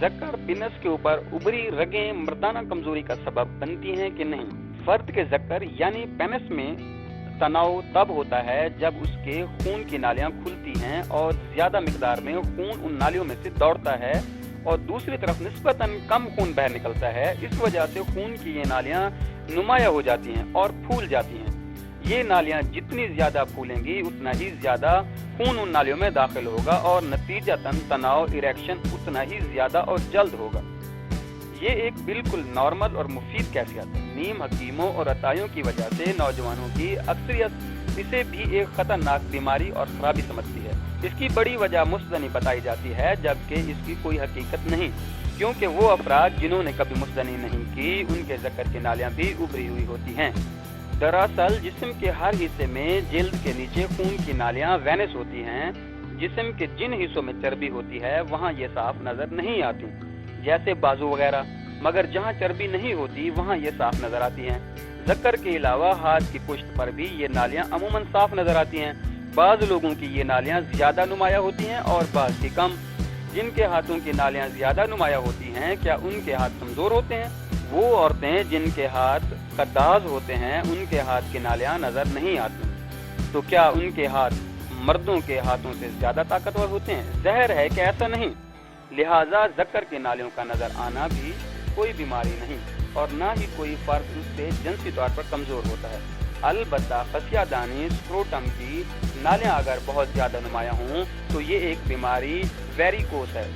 Zucker penis के ऊपर उभरी रगें मर्दाना कमजोरी का सबब बनती हैं कि नहीं? फर्द के ज़कर यानी पेनिस में तनाव तब होता है जब उसके खून की नालियां खुलती हैं और ज्यादा मिकदार में खून उन नालियों में से दौड़ता है और दूसरी तरफ निस्बतन कम खून बाहर निकलता है। इस वजह से खून की ये नालियां नुमाया हो जाती हैं और फूल जाती हैं। ये नालियां जितनी ज्यादा फूलेंगी उतना ही ज्यादा खून उन नालियों में दाखिल होगा और नतीजतन तनाव इरेक्शन उतना ही ज्यादा और जल्द होगा। ये एक बिल्कुल नॉर्मल और मुफीद कैफियत है। नीम हकीमों और अतायों की वजह से नौजवानों की अक्सरियत इसे भी एक खतरनाक बीमारी और खराबी समझती है। इसकी बड़ी वजह मुस्तनी बताई जाती है, जबकि इसकी कोई हकीकत नहीं, क्योंकि वो अफराद जिन्होंने कभी मुस्तनी नहीं की उनके ज़कर की नालियां भी उभरी हुई होती हैं। दरअसल जिस्म के हर हिस्से में जिल्द के नीचे खून की नालियां वेनिस होती हैं। जिस्म के जिन हिस्सों में चर्बी होती है वहाँ ये साफ नजर नहीं आती, जैसे बाजू वगैरह, मगर जहाँ चर्बी नहीं होती वहाँ ये साफ नजर आती हैं। ज़कर के अलावा हाथ की पुश्त पर भी ये नालियां अमूमन साफ नजर आती हैं। बाज़ लोगों की ये नालियां ज्यादा नुमाया होती हैं और बाज़ की कम। जिनके हाथों की नालियां ज्यादा नुमाया होती हैं, क्या उनके हाथ कमजोर होते हैं? वो औरतें जिनके हाथ कद्दाज होते हैं उनके हाथ की नालियां नजर नहीं आती। तो क्या उनके हाथ मर्दों के हाथों से ज्यादा ताकतवर होते हैं? ज़ाहिर है कि ऐसा नहीं। लिहाजा ज़कर की नालियों का नजर आना भी कोई बीमारी नहीं और ना ही कोई फर्द उससे जिनसी तौर पर कमजोर होता है। अलबत्ता फसियादानी स्क्रोटम की नालियां अगर बहुत ज्यादा नुमाया हों तो ये एक बीमारी वेरिकोस है,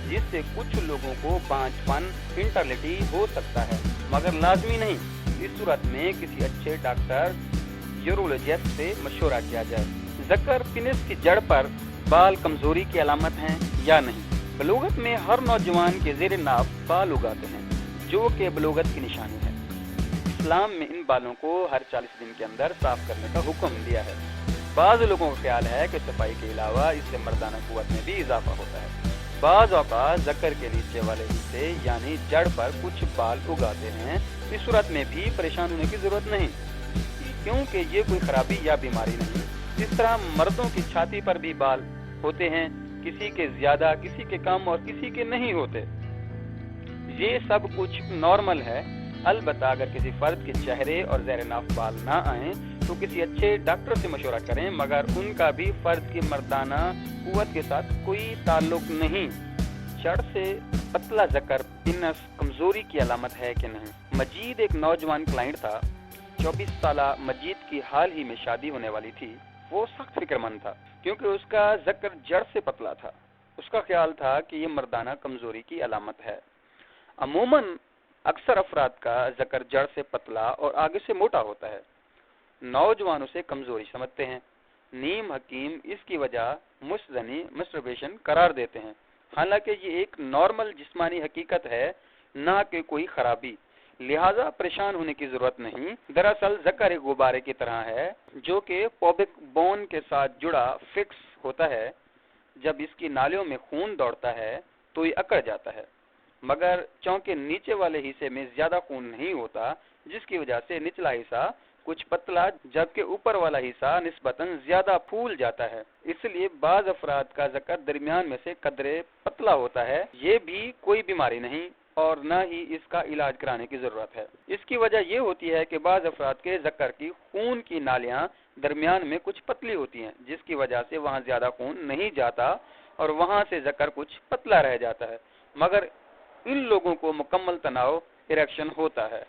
जिससे कुछ लोगों को बांझपन इंटरलिटी हो सकता है, मगर लाजमी नहीं। इस सूरत में किसी अच्छे डॉक्टर यूरोलॉजिस्ट से मशवरा किया जाए। ज़कर पेनिस की जड़ पर बाल कमजोरी की अलामत हैं या नहीं? बलूगत में हर नौजवान के ज़ेर नाफ बाल उगाते हैं, जो कि बलूगत की निशानी है। इस्लाम में इन बालों को हर 40 दिन के अंदर साफ करने का हुक्म दिया है। बाज़ लोगों का ख्याल है कि सफाई के अलावा इससे मर्दाना कुव्वत में भी इजाफा होता है। बाज़ औक़ात ज़कर के नीचे वाले हिस्से यानी जड़ पर कुछ बाल उगाते हैं। इस सूरत में भी परेशान होने की जरूरत नहीं, क्योंकि ये कोई खराबी या बीमारी नहीं। इस तरह मर्दों की छाती पर भी बाल होते हैं, किसी के ज्यादा, किसी के कम और किसी के नहीं होते। ये सब कुछ नॉर्मल है। अलबत्ता अगर किसी फर्द के चेहरे और ज़ेर नाफ बाल ना आए तो किसी अच्छे डॉक्टर से मशवरा करें, मगर उनका भी फर्द की मर्दाना कुव्वत के साथ कोई ताल्लुक नहीं। जड़ से पतला ज़कर पेनिस कमजोरी की अलामत है कि नहीं? मजीद एक नौजवान क्लाइंट था। 24 साला मजीद की हाल ही में शादी होने वाली थी। वो सख्त फिक्रमंद था क्योंकि उसका ज़कर जड़ से पतला था। उसका ख्याल था कि ये मर्दाना कमजोरी की अलामत है। अमूमन अक्सर अफराद का ज़कर जड़ से पतला और आगे से मोटा होता है। नौजवान उसे कमजोरी समझते हैं। नीम हकीम इसकी वजह मुस्तनी मस्टरबेशन करार देते हैं, हालांकि ये एक नॉर्मल जिस्मानी हकीकत है, ना कि कोई खराबी। लिहाजा परेशान होने की जरूरत नहीं। दरअसल ज़कर एक गुब्बारे की तरह है जो कि पॉबिक बोन के साथ जुड़ा फिक्स होता है। जब इसकी नालियों में खून दौड़ता है तो ये अकड़ जाता है, मगर चौंके नीचे वाले हिस्से में ज्यादा खून नहीं होता, जिसकी वजह से निचला हिस्सा कुछ पतला जबकि ऊपर वाला हिस्सा निस्बतन ज्यादा फूल जाता है। इसलिए बाज़ अफराद का ज़कर दरमियान में से कदरे पतला होता है। ये भी कोई बीमारी नहीं और न ही इसका इलाज कराने की जरूरत है। इसकी वजह यह होती है कि बाज़ अफराद के ज़कर की खून की नालियां दरमियान में कुछ पतली होती हैं, जिसकी वजह से वहाँ ज्यादा खून नहीं जाता और वहाँ से ज़कर कुछ पतला रह जाता है, मगर इन लोगों को मुकम्मल तनाव इरेक्शन होता है।